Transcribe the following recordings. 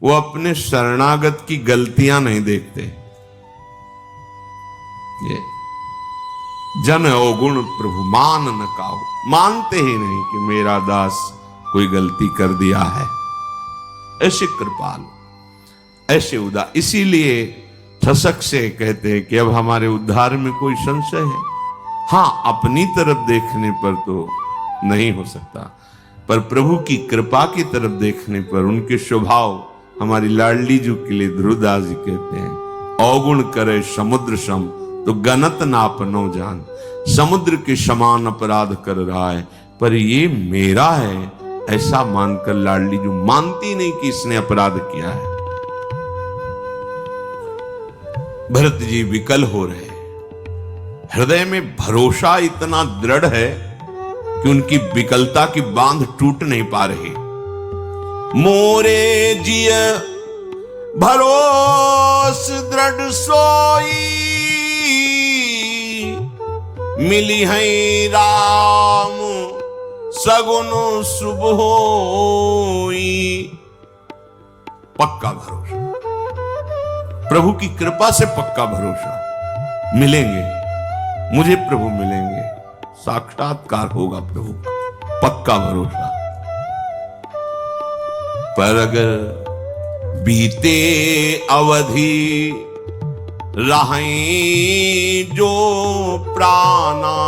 वो अपने शरणागत की गलतियां नहीं देखते। ये जन अवगुण प्रभु मान न काऊ, मानते ही नहीं कि मेरा दास कोई गलती कर दिया है। ऐसे कृपाल, ऐसे उदार, इसीलिए ठसक से कहते हैं कि अब हमारे उद्धार में कोई संशय है। हां, अपनी तरफ देखने पर तो नहीं हो सकता, पर प्रभु की कृपा की तरफ देखने पर उनके स्वभाव, हमारी लाडली जी के लिए ध्रुवदास जी कहते हैं, अवगुण करे समुद्र सम तो गनत नापनो जान। समुद्र के समान अपराध कर रहा है, पर ये मेरा है ऐसा मानकर लाडली जी मानती नहीं कि इसने अपराध किया है। भरत जी विकल हो रहे, हृदय में भरोसा इतना दृढ़ है कि उनकी विकलता की बांध टूट नहीं पा रही। मोरे जिय भरोस दृढ़ सोई, मिली है राम सगुन शुभ होई। पक्का भरोसा, प्रभु की कृपा से पक्का भरोसा, मिलेंगे मुझे प्रभु मिलेंगे, साक्षात्कार होगा प्रभु का, पक्का भरोसा। पर अगर बीते अवधि रहें जो प्राणा,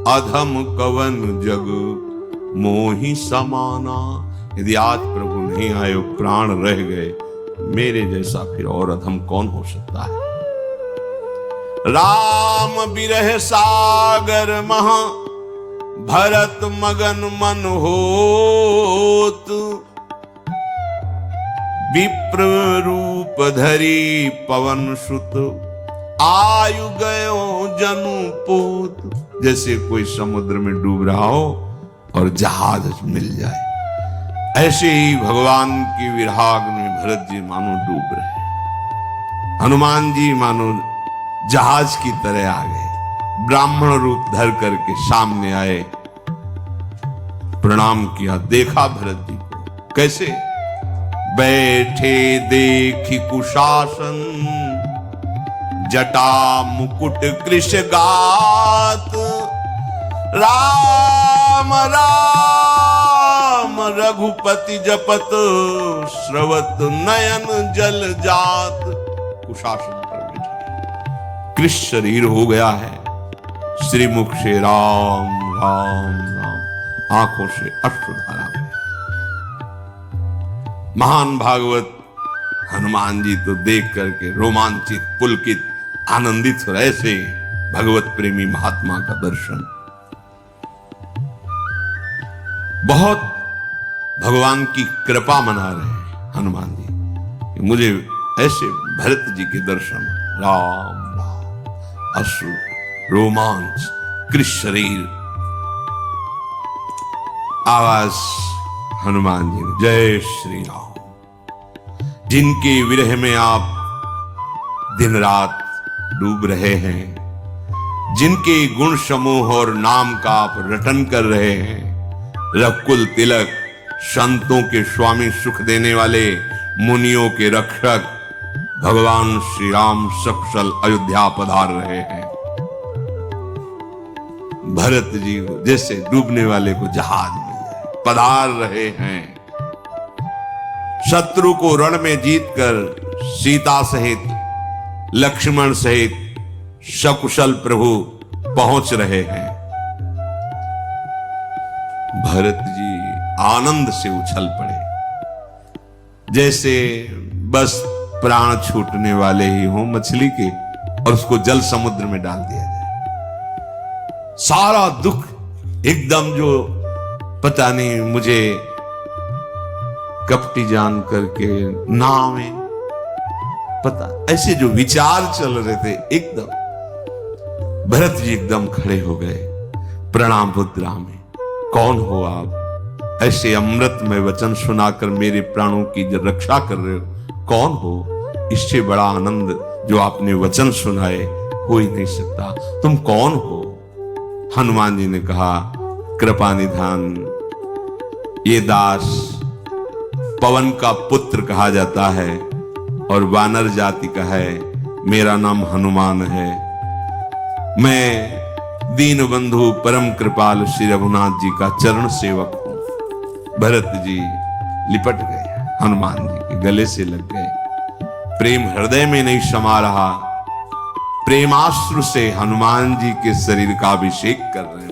अधम कवन जग मोहि समाना। यदि आज प्रभु नहीं आए, प्राण रह गए, मेरे जैसा फिर और अधम कौन हो सकता है। राम बिरह सागर महा भरत मगन मन होत, विप्र रूप धरी पवन सुत, आयु गयो जनु पोत। जैसे कोई समुद्र में डूब रहा हो और जहाज मिल जाए, ऐसे ही भगवान की विराग में भरत जी मानो डूब रहे। हनुमान जी मानो जहाज की तरह आ गए, ब्राह्मण रूप धर करके सामने आए, प्रणाम किया, देखा भरत जी को कैसे बैठे देखी कुशासन, जटा मुकुट कृष गात। राम राम रघुपति जपत, श्रवत नयन जल जात। कुशासन पर बैठे, कृष शरीर हो गया है, श्रीमुख से राम राम राम, आंखों से अश्रुधारा। महान भागवत हनुमान जी तो देख करके रोमांचित, पुलकित, आनंदित हो रहे। ऐसे भगवत प्रेमी महात्मा का दर्शन, बहुत भगवान की कृपा मना रहे हनुमान जी कि मुझे ऐसे भरत जी के दर्शन, राम राम, अश्रु, रोमांच, कृष शरीर। आवाज हनुमान जी ने, जय श्री राम। जिनके विरह में आप दिन रात डूब रहे हैं, जिनके गुण समूह और नाम का आप रटन कर रहे हैं, रघुकुल तिलक, संतों के स्वामी, सुख देने वाले, मुनियों के रक्षक भगवान श्री राम सकुशल अयोध्या पधार रहे हैं। भरत जी को जैसे डूबने वाले को जहाज मिल जाए, पधार रहे हैं। शत्रु को रण में जीतकर सीता सहित, लक्ष्मण सहित सकुशल प्रभु पहुंच रहे हैं। भरत जी आनंद से उछल पड़े, जैसे बस प्राण छूटने वाले ही हों मछली के, और उसको जल समुद्र में डाल दिया जाए। सारा दुख एकदम, जो पता नहीं मुझे कपटी जान करके नाव में, पता ऐसे जो विचार चल रहे थे, एकदम भरत जी एकदम खड़े हो गए, प्रणाम मुद्रा में। कौन हो आप? ऐसे अमृतमय वचन सुनाकर मेरे प्राणों की जो रक्षा कर रहे हो, कौन हो? इससे बड़ा आनंद जो आपने वचन सुनाए हो ही नहीं सकता। तुम कौन हो? हनुमान जी ने कहा, कृपा निधान, ये दास पवन का पुत्र कहा जाता है और वानर जाति का है। मेरा नाम हनुमान है। मैं दीन बंधु परम कृपाल श्री रघुनाथ जी का चरण सेवक हूं। भरत जी लिपट गए, हनुमान जी के गले से लग गए। प्रेम हृदय में नहीं समा रहा, प्रेमाश्रु से हनुमान जी के शरीर का अभिषेक कर रहे हैं।